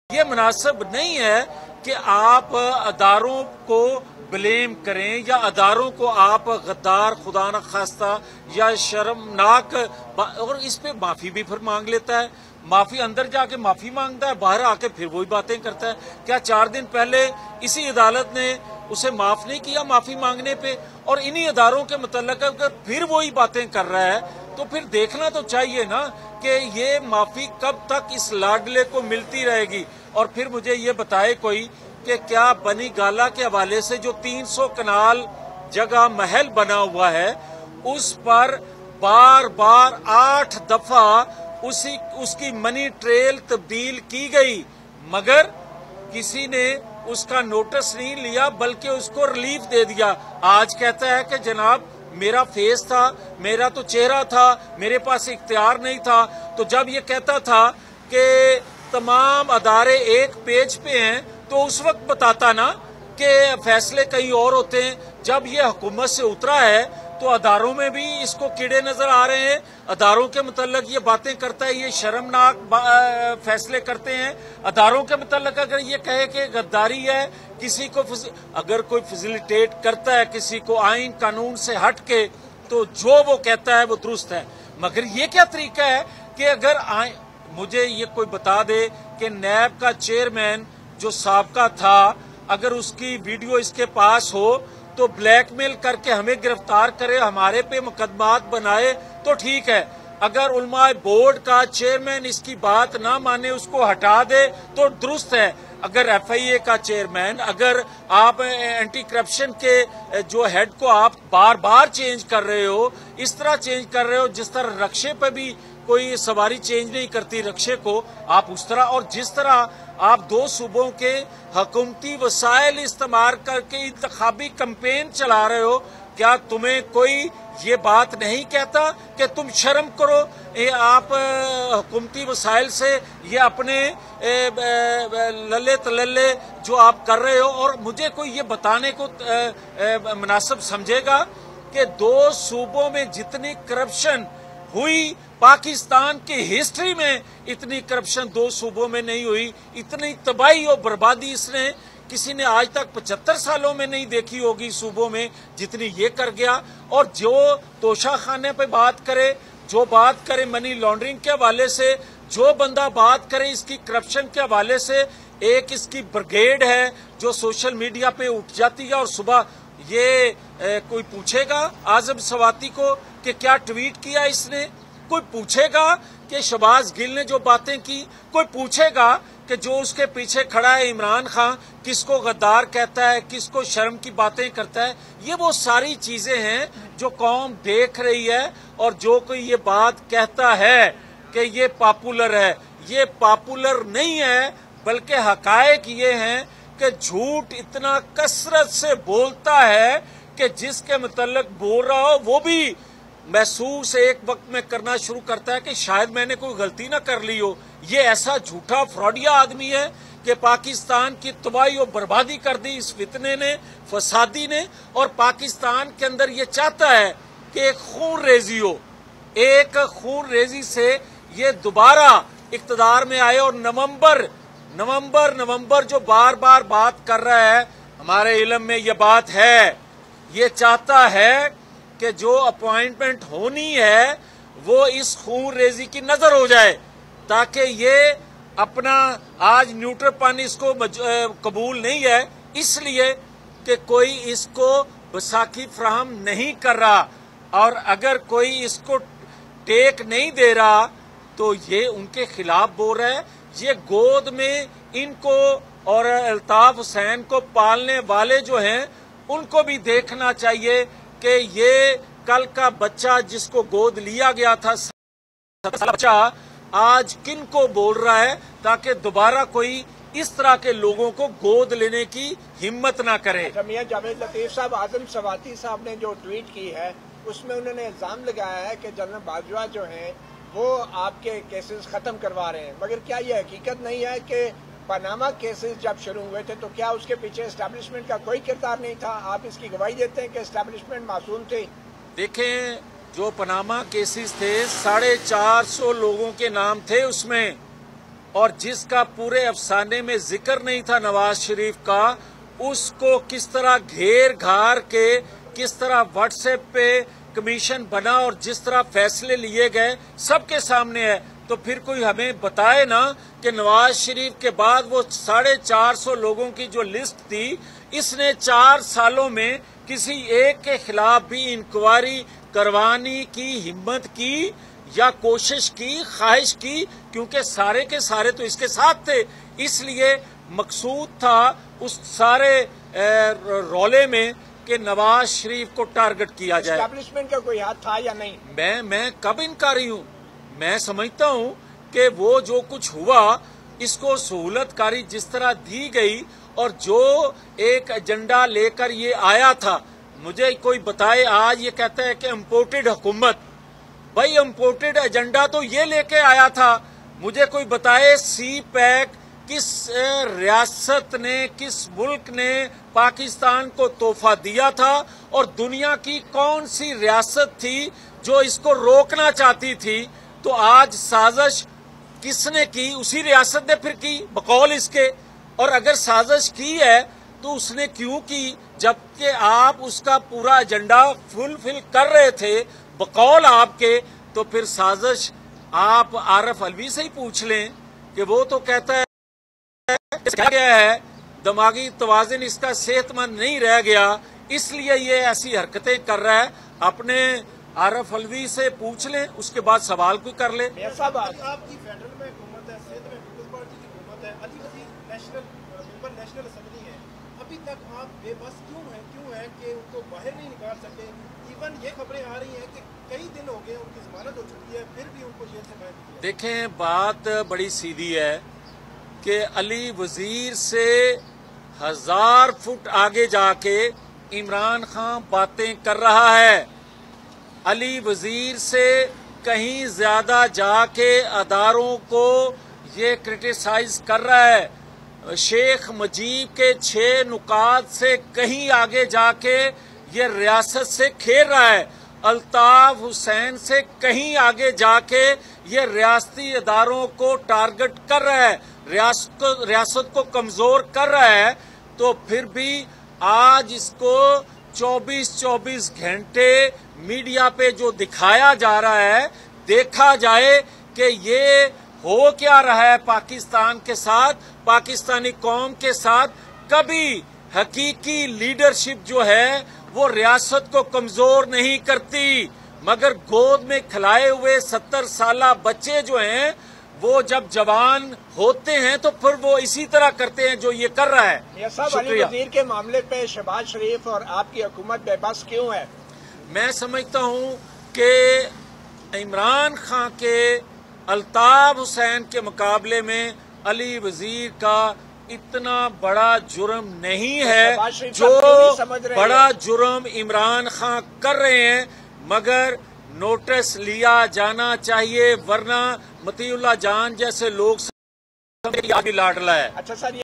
یہ مناسب نہیں ہے کہ آپ اداروں کو بلیم کریں یا اداروں کو آپ غدار خدا نخواستہ یا شرمناک، اور اس پہ معافی بھی پھر مانگ لیتا ہے. معافی اندر جا کے معافی مانگتا ہے، باہر آ کے پھر وہی باتیں کرتا ہے. کیا 4 دن پہلے اسی عدالت نے اسے معاف نہیں کیا معافی مانگنے پہ؟ اور انہی اداروں کے متعلق اگر پھر وہی باتیں کر رہا ہے تو پھر دیکھنا تو چاہیے نا کہ یہ معافی کب تک اس لاڈلے کو ملتی رہے گی. اور پھر مجھے یہ بتائے کوئی کہ کیا بنی گالا کے حوالے سے جو 300 کنال جگہ محل بنا ہوا ہے اس پر بار بار 8 دفعہ اس کی منی ٹریل تبدیل کی گئی، مگر کسی نے اس کا نوٹس نہیں لیا بلکہ اس کو ریلیف دے دیا. آج کہتا ہے کہ جناب میرا فیس تھا، میرا تو چہرہ تھا، میرے پاس اختیار نہیں تھا. تو جب یہ کہتا تھا کہ تمام ادارے ایک پیج پہ ہیں تو اس وقت بتاتا نا کہ فیصلے کہیں اور ہوتے ہیں. جب یہ حکومت سے اترا ہے تو اداروں میں بھی اس کو کیڑے نظر آ رہے ہیں، اداروں کے متعلق یہ باتیں کرتا ہے، یہ شرمناک فیصلے کرتے ہیں. اداروں کے متعلق اگر یہ کہے کہ غداری ہے، کسی کو اگر کوئی فیسیلیٹیٹ کرتا ہے کسی کو آئین قانون سے ہٹ کے، تو جو وہ کہتا ہے وہ درست ہے. مگر یہ کیا طریقہ ہے کہ اگر مجھے یہ کوئی بتا دے کہ نیب کا چیئرمین جو سابقہ تھا اگر اس کی ویڈیو اس کے پاس ہو تو بلیک میل کر کے ہمیں گرفتار کرے، ہمارے پہ مقدمات بنائے تو ٹھیک ہے. اگر علماء بورڈ کا چیئرمین اس کی بات نہ مانے، اس کو ہٹا دے تو درست ہے. اگر ایف آئی اے کا چیئرمین، اگر آپ اینٹی کرپشن کے جو ہیڈ کو آپ بار بار چینج کر رہے ہو، اس طرح چینج کر رہے ہو جس طرح رکشے پہ بھی کوئی سواری چینج نہیں کرتی رکشے کو، آپ اس طرح، اور جس طرح آپ 2 صوبوں کے حکومتی وسائل استعمال کر کے انتخابی کمپین چلا رہے ہو، کیا تمہیں کوئی یہ بات نہیں کہتا کہ تم شرم کرو؟ آپ حکومتی وسائل سے یہ اپنے للے تللے جو آپ کر رہے ہو، اور مجھے کوئی یہ بتانے کو مناسب سمجھے گا کہ 2 صوبوں میں جتنی کرپشن ہوئی پاکستان کی ہسٹری میں اتنی کرپشن 2 صوبوں میں نہیں ہوئی، اتنی تباہی اور بربادی اس نے کسی نے آج تک 75 سالوں میں نہیں دیکھی ہوگی صوبوں میں جتنی یہ کر گیا. اور جو توشہ خانے پہ بات کرے، جو بات کرے منی لانڈرنگ کے حوالے سے، جو بندہ بات کرے اس کی کرپشن کے حوالے سے، ایک اس کی بریگیڈ ہے جو سوشل میڈیا پہ اٹھ جاتی ہے. اور صبح یہ کوئی پوچھے گا اعظم سواتی کو کہ کیا ٹویٹ کیا اس نے؟ کوئی پوچھے گا کہ شہباز گل نے جو باتیں کی؟ کوئی پوچھے گا کہ جو اس کے پیچھے کھڑا ہے عمران خان کس کو غدار کہتا ہے، کس کو شرم کی باتیں کرتا ہے؟ یہ وہ ساری چیزیں ہیں جو قوم دیکھ رہی ہے. اور جو کوئی یہ بات کہتا ہے کہ یہ پاپولر ہے، یہ پاپولر نہیں ہے، بلکہ حقائق یہ ہیں کہ جھوٹ اتنا کثرت سے بولتا ہے کہ جس کے متعلق بول رہا ہو وہ بھی محسوس ایک وقت میں کرنا شروع کرتا ہے کہ شاید میں نے کوئی غلطی نہ کر لی ہو. یہ ایسا جھوٹا فراڈیا آدمی ہے کہ پاکستان کی تباہی اور بربادی کر دی اس فتنے نے، فسادی نے. اور پاکستان کے اندر یہ چاہتا ہے کہ ایک خون ریزی ہو، ایک خون ریزی سے یہ دوبارہ اقتدار میں آئے. اور نومبر جو بار بار بات کر رہا ہے، ہمارے علم میں یہ بات ہے، یہ چاہتا ہے کہ جو اپوائنٹمنٹ ہونی ہے وہ اس خون ریزی کی نظر ہو جائے تاکہ یہ اپنا آج نیوٹرل پن اس کو قبول نہیں ہے اس لیے کہ کوئی اس کو بساکھی فراہم نہیں کر رہا. اور اگر کوئی اس کو ٹیک نہیں دے رہا تو یہ ان کے خلاف بول رہا ہے. یہ گود میں ان کو اور الطاف حسین کو پالنے والے جو ہیں ان کو بھی دیکھنا چاہیے کہ یہ کل کا بچہ جس کو گود لیا گیا تھا بچہ آج کن کو بول رہا ہے تاکہ دوبارہ کوئی اس طرح کے لوگوں کو گود لینے کی ہمت نہ کرے. میاں جاوید لطیف صاحب، اعظم سواتی صاحب نے جو ٹویٹ کی ہے اس میں انہوں نے الزام لگایا ہے کہ جنرل باجوہ جو ہیں وہ آپ کے کیسز ختم کروا رہے ہیں، مگر کیا یہ حقیقت نہیں ہے کہ پاناما کیسز جب شروع ہوئے تھے تو کیا اس کے پیچھے اسٹیبلشمنٹ کا کوئی کردار نہیں تھا؟ آپ اس کی گواہی دیتے ہیں کہ اسٹیبلشمنٹ معصوم تھی؟ دیکھیں، جو پاناما کیسز تھے 450 لوگوں کے نام تھے اس میں، اور جس کا پورے افسانے میں ذکر نہیں تھا نواز شریف کا، اس کو کس طرح گھیر گھار کے، کس طرح واٹس ایپ پہ کمیشن بنا اور جس طرح فیصلے لیے گئے سب کے سامنے ہے۔ تو پھر کوئی ہمیں بتائے نا کہ نواز شریف کے بعد وہ 450 لوگوں کی جو لسٹ تھی، اس نے 4 سالوں میں کسی ایک کے خلاف بھی انکوائری کروانے کی ہمت کی یا کوشش کی، خواہش کی، کیونکہ سارے کے سارے تو اس کے ساتھ تھے۔ اس لیے مقصود تھا اس سارے رولے میں کہ نواز شریف کو ٹارگٹ کیا جائے۔ اسٹیبلشمنٹ کا کوئی ہاتھ تھا یا نہیں؟ میں کب انکاری ہوں؟ میں سمجھتا ہوں کہ وہ جو کچھ ہوا، اس کو سہولت کاری جس طرح دی گئی اور جو ایک ایجنڈا لے کر یہ آیا تھا، مجھے کوئی بتائے آج یہ کہتا ہے کہ امپورٹڈ حکومت، بھائی امپورٹڈ ایجنڈا تو یہ لے کے آیا تھا۔ مجھے کوئی بتائے سی پیک کس ریاست نے، کس ملک نے پاکستان کو تحفہ دیا تھا، اور دنیا کی کون سی ریاست تھی جو اس کو روکنا چاہتی تھی؟ تو آج سازش کس نے کی؟ اسی ریاست نے پھر کی بقول اس کے۔ اور اگر سازش کی ہے تو اس نے کیوں کی جبکہ آپ اس کا پورا ایجنڈا فل کر رہے تھے بقول آپ کے؟ تو پھر سازش آپ عارف علوی سے ہی پوچھ لیں کہ وہ تو کہتا ہے گیا ہے دماغی توازن اس کا صحت مند نہیں رہ گیا، اس لیے یہ ایسی حرکتیں کر رہا ہے۔ اپنے عارف علوی سے پوچھ لیں، اس کے بعد سوال کوئی کر لیں۔ آپ کی فیڈرل میں حکومت ہے، صحت میں پیپلز پارٹی کی حکومت ہے، علی وزیر نیشنل اسمبلی ہے، ابھی تک آپ بے بس کیوں ہیں کہ ان کو باہر نہیں نکال سکتے؟ ایون یہ خبریں آ رہی ہیں کہ کئی دن ہو گئے ان کی ضمانت ہو چکی ہے، پھر بھی ان کو جیل سے باہر نہیں کیا۔ دیکھیں بات بڑی سیدھی ہے کہ علی وزیر سے 1000 فٹ آگے جا کے عمران خان باتیں کر رہا ہے، علی وزیر سے کہیں زیادہ جا کے اداروں کو یہ کرٹیسائز کر رہا ہے، شیخ مجیب کے 6 نکات سے کہیں آگے جا کے یہ ریاست سے کھیل رہا ہے، الطاف حسین سے کہیں آگے جا کے یہ ریاستی اداروں کو ٹارگٹ کر رہا ہے، ریاست کو کمزور کر رہا ہے۔ تو پھر بھی آج اس کو 24 گھنٹے میڈیا پہ جو دکھایا جا رہا ہے، دیکھا جائے کہ یہ ہو کیا رہا ہے پاکستان کے ساتھ، پاکستانی قوم کے ساتھ۔ کبھی حقیقی لیڈرشپ جو ہے وہ ریاست کو کمزور نہیں کرتی، مگر گود میں کھلائے ہوئے 70 سالہ بچے جو ہیں وہ جب جوان ہوتے ہیں تو پھر وہ اسی طرح کرتے ہیں جو یہ کر رہا ہے۔ میاں صاحب، علی وزیر کے معاملے پہ شہباز شریف اور آپ کی حکومت بے بس کیوں ہے؟ میں سمجھتا ہوں کہ عمران خان کے الطاف حسین کے مقابلے میں علی وزیر کا اتنا بڑا جرم نہیں ہے جو بڑا جرم عمران خان کر رہے ہیں، مگر نوٹس لیا جانا چاہیے، ورنہ مطیع اللہ جان جیسے لوگ آگے لاڈلا ہے۔ اچھا سر،